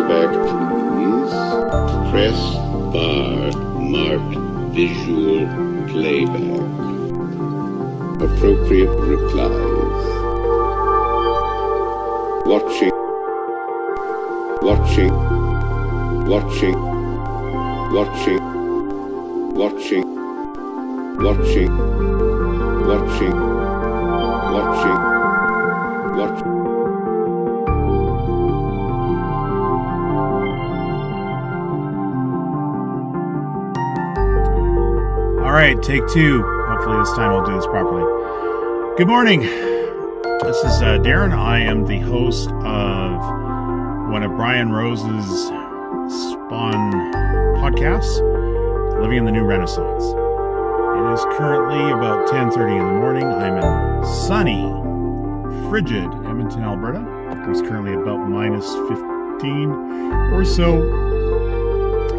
playback, please. Press bar marked visual playback. Appropriate replies. Watching. Watching. Watching. Watching. Watching. Watching. Watching. Watching. Watching. All right, take two. Hopefully this time I'll do this properly. Good morning. This is Darren. I am the host of one of Brian Rose's Spawn podcasts, Living in the New Rennaisance. It is currently about 10:30 in the morning. I'm in sunny, frigid Edmonton, Alberta. It's currently about minus 15 or so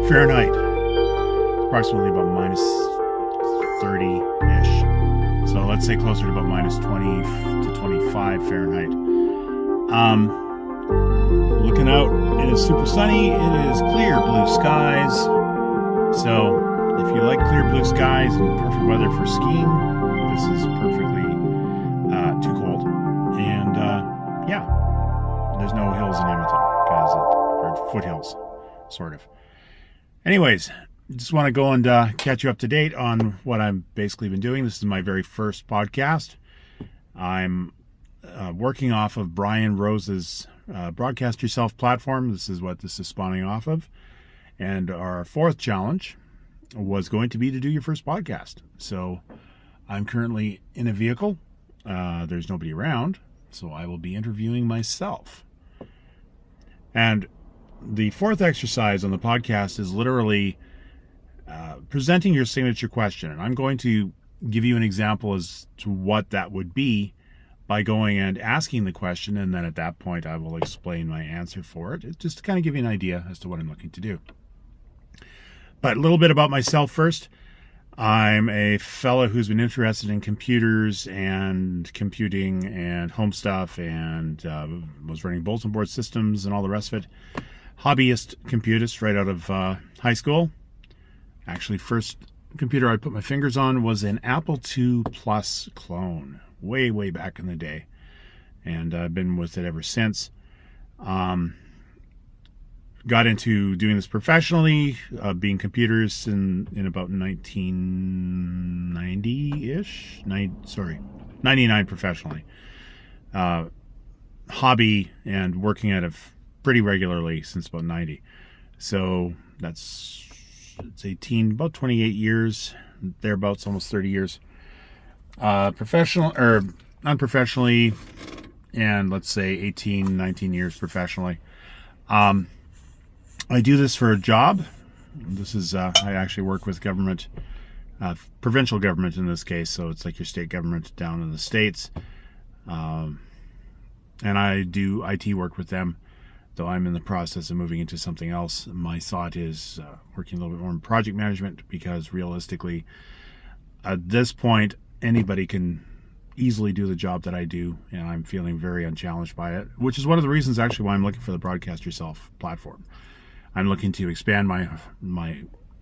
Fahrenheit. Approximately about minus 30-ish. So let's say closer to about minus 20 to 25 Fahrenheit. Looking out, it is super sunny. It is clear blue skies. So if you like clear blue skies and perfect weather for skiing, this is perfectly too cold. And yeah, there's no hills in Edmonton because or foothills, sort of. Anyways, just want to go and catch you up to date on what I've basically been doing. This is my very first podcast. I'm working off of Brian Rose's Broadcast Yourself platform. This is what this is spawning off of. And our fourth challenge was going to be to do your first podcast. So I'm currently in a vehicle. There's nobody around, so I will be interviewing myself. And the fourth exercise on the podcast is literally presenting your signature question. And I'm going to give you an example as to what that would be by going and asking the question. And then at that point, I will explain my answer for it, just to kind of give you an idea as to what I'm looking to do. But a little bit about myself first. I'm a fellow who's been interested in computers and computing and home stuff and was running bulletin board systems and all the rest of it. Hobbyist computist right out of high school. Actually, first computer I put my fingers on was an Apple II Plus clone, way, way back in the day. And I've been with it ever since. Got into doing this professionally, being computers in about 1990-ish. 99 professionally. Hobby and working at it pretty regularly since about 90. So that's, it's 18, about 28 years, thereabouts, almost 30 years. Professional or unprofessionally, and let's say 18, 19 years professionally. I do this for a job. This is, I actually work with government, provincial government in this case, so it's like your state government down in the States. And I do IT work with them, though I'm in the process of moving into something else. My thought is working a little bit more in project management, because realistically, at this point, anybody can easily do the job that I do, and I'm feeling very unchallenged by it, which is one of the reasons actually why I'm looking for the Broadcast Yourself platform. I'm looking to expand my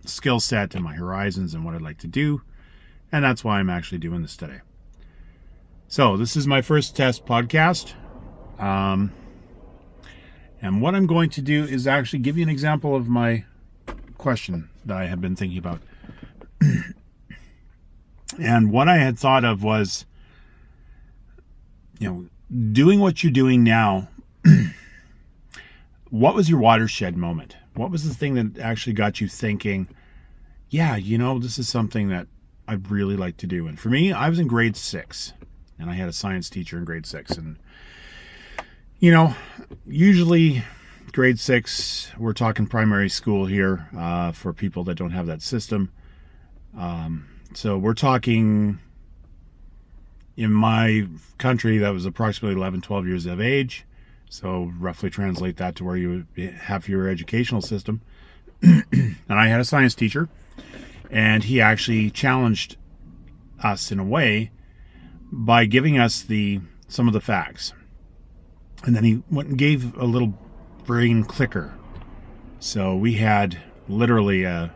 skill set and my horizons and what I'd like to do, and that's why I'm actually doing this today. So this is my first test podcast, and what I'm going to do is actually give you an example of my question that I have been thinking about. And what I had thought of was, doing what you're doing now. What was your watershed moment? What was the thing that actually got you thinking, yeah, this is something that I'd really like to do? And for me, I was in grade 6, and I had a science teacher in grade 6. And, usually grade 6, we're talking primary school here for people that don't have that system. So we're talking, in my country, that was approximately 11, 12 years of age. So roughly translate that to where you have your educational system. And I had a science teacher, and he actually challenged us in a way by giving us some of the facts. And then he went and gave a little brain clicker So we had literally a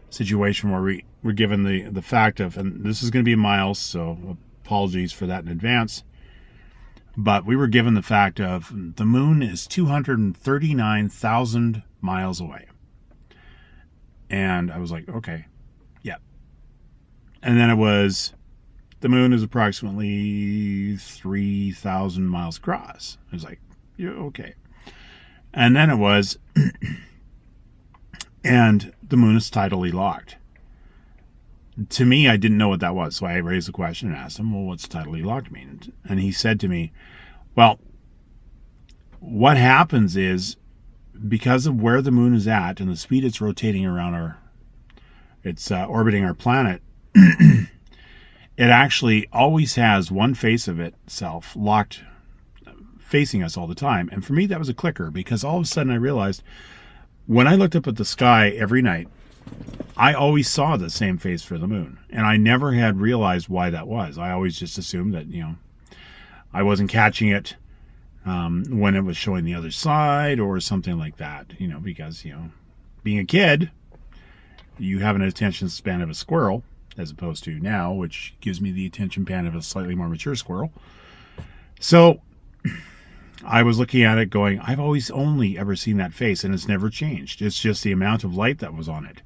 situation where we were given the fact of, and this is going to be miles, so apologies for that in advance, but we were given the fact of the moon is 239,000 miles away. And I was like, okay, yeah. And then it was, the moon is approximately 3,000 miles across. I was like, yeah, okay. And then it was, and the moon is tidally locked. To me, I didn't know what that was. So I raised the question and asked him, well, what's tidally locked mean? And he said to me, well, what happens is, because of where the moon is at and the speed it's rotating around it's orbiting our planet, it actually always has one face of itself locked, facing us all the time. And for me, that was a clicker, because all of a sudden I realized when I looked up at the sky every night, I always saw the same face for the moon. And I never had realized why that was. I always just assumed that, I wasn't catching it when it was showing the other side or something like that, because, being a kid, you have an attention span of a squirrel as opposed to now, which gives me the attention span of a slightly more mature squirrel. So I was looking at it going, I've always only ever seen that face, and it's never changed. It's just the amount of light that was on it.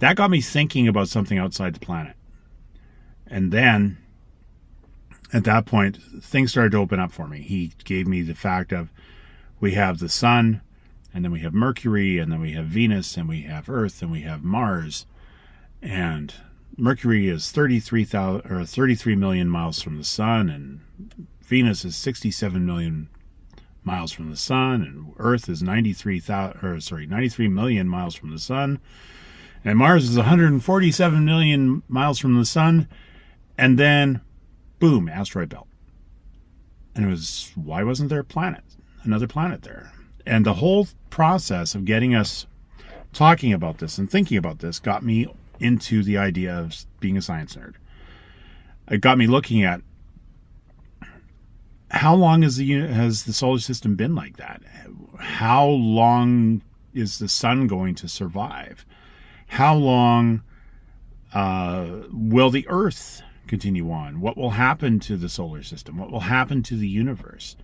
That got me thinking about something outside the planet. And then at that point, things started to open up for me. He gave me the fact of, we have the sun, and then we have Mercury, and then we have Venus, and we have Earth, and we have Mars. And Mercury is 33 million miles from the sun, and Venus is 67 million miles from the sun, and Earth is 93 million miles from the sun, and Mars is 147 million miles from the sun. And then boom, asteroid belt. And it was, why wasn't there another planet there? And the whole process of getting us talking about this and thinking about this got me into the idea of being a science nerd. It got me looking at, how long has the solar system been like that? How long is the sun going to survive? How long will the Earth continue on? What will happen to the solar system? What will happen to the universe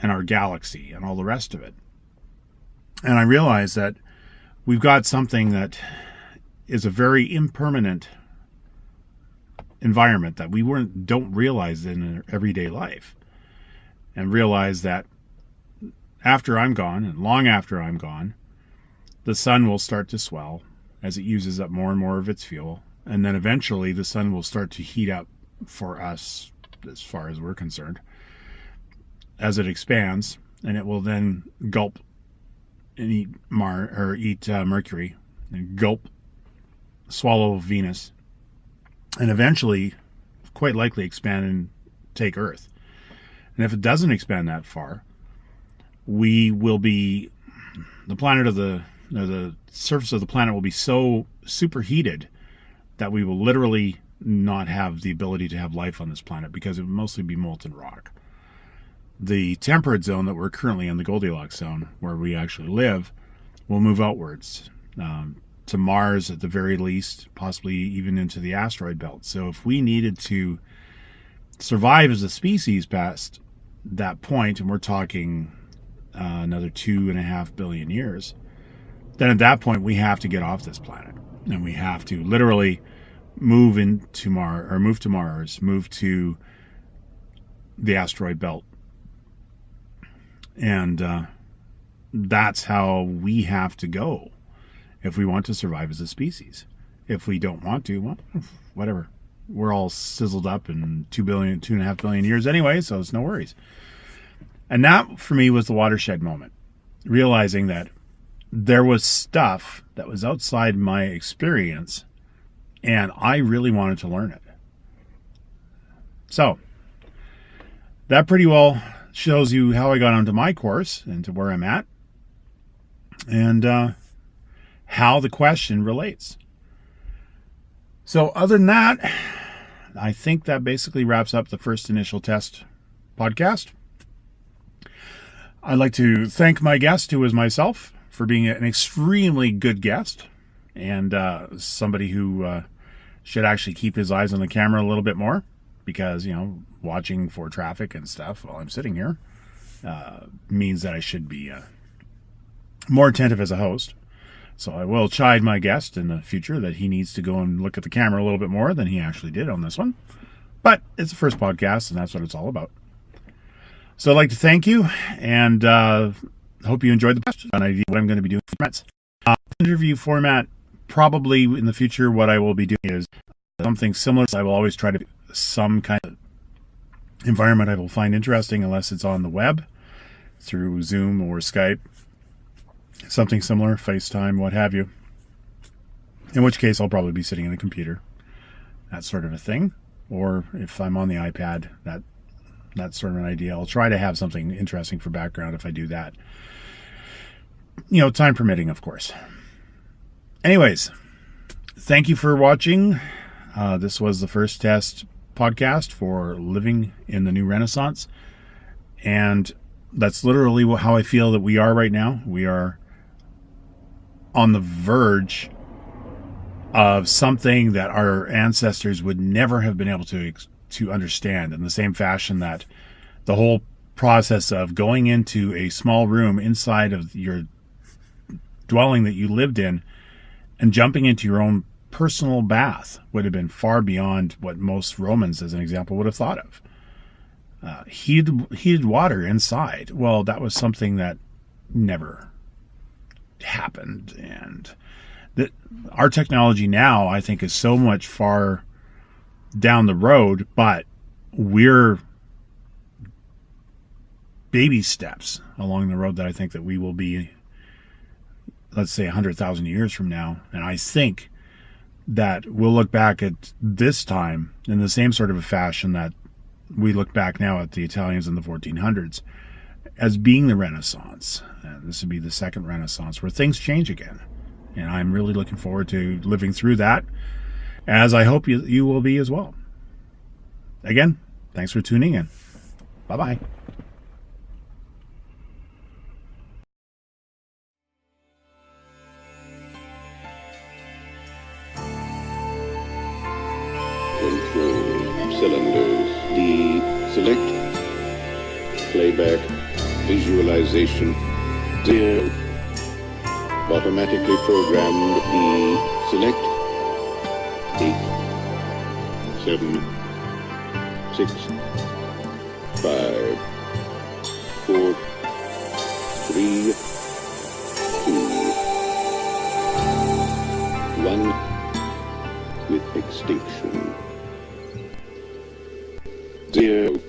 and our galaxy and all the rest of it? And I realized that we've got something that is a very impermanent environment that we don't realize in our everyday life, and realize that after I'm gone, and long after I'm gone, the sun will start to swell as it uses up more and more of its fuel, and then eventually the sun will start to heat up for us, as far as we're concerned, as it expands, and it will then gulp and eat Mercury, and gulp, swallow Venus, and eventually, quite likely, expand and take Earth. And if it doesn't expand that far, we will be, the surface of the planet will be so superheated that we will literally not have the ability to have life on this planet, because it will mostly be molten rock. The temperate zone that we're currently in, the Goldilocks zone, where we actually live, will move outwards to Mars at the very least, possibly even into the asteroid belt. So if we needed to survive as a species past that point, and we're talking another 2.5 billion years, then at that point we have to get off this planet, and we have to literally move to Mars, move to the asteroid belt. And that's how we have to go if we want to survive as a species. If we don't want to, well, whatever. We're all sizzled up in 2.5 billion years anyway, so it's no worries. And that, for me, was the watershed moment. Realizing that there was stuff that was outside my experience, and I really wanted to learn it. So, that pretty well shows you how I got onto my course and to where I'm at, and how the question relates. So other than that, I think that basically wraps up the first initial test podcast. I'd like to thank my guest, who is myself, for being an extremely good guest and somebody who should actually keep his eyes on the camera a little bit more, because, you know, watching for traffic and stuff while I'm sitting here means that I should be more attentive as a host. So I will chide my guest in the future that he needs to go and look at the camera a little bit more than he actually did on this one. But it's the first podcast, and that's what it's all about. So I'd like to thank you, and hope you enjoyed the podcast. An idea what I'm going to be doing formats. Interview format, probably in the future, what I will be doing is something similar. I will always try to some kind of environment I will find interesting, unless it's on the web through Zoom or Skype. Something similar, FaceTime, what have you. In which case, I'll probably be sitting in a computer. That sort of a thing. Or if I'm on the iPad, that's sort of an idea. I'll try to have something interesting for background if I do that. You know, time permitting, of course. Anyways, thank you for watching. This was the first test podcast for living in the new Rennaisance. And that's literally how I feel that we are right now. We are on the verge of something that our ancestors would never have been able to understand, in the same fashion that the whole process of going into a small room inside of your dwelling that you lived in and jumping into your own personal bath would have been far beyond what most Romans, as an example, would have thought of. Heated water inside. Well, that was something that never happened. And our technology now, I think, is so much far down the road, but we're baby steps along the road that I think that we will be, let's say, 100,000 years from now. And I think that we'll look back at this time in the same sort of a fashion that we look back now at the Italians in the 1400s as being the Renaissance. And this would be the second Renaissance, where things change again. And I'm really looking forward to living through that, as I hope you will be as well. Again, thanks for tuning in. Bye-bye. Control cylinders. Select. Playback. Visualization. Zero. Automatically programmed. Select. 8, 7, 6, 5, 4, 3, 2, 1 with extinction. 0.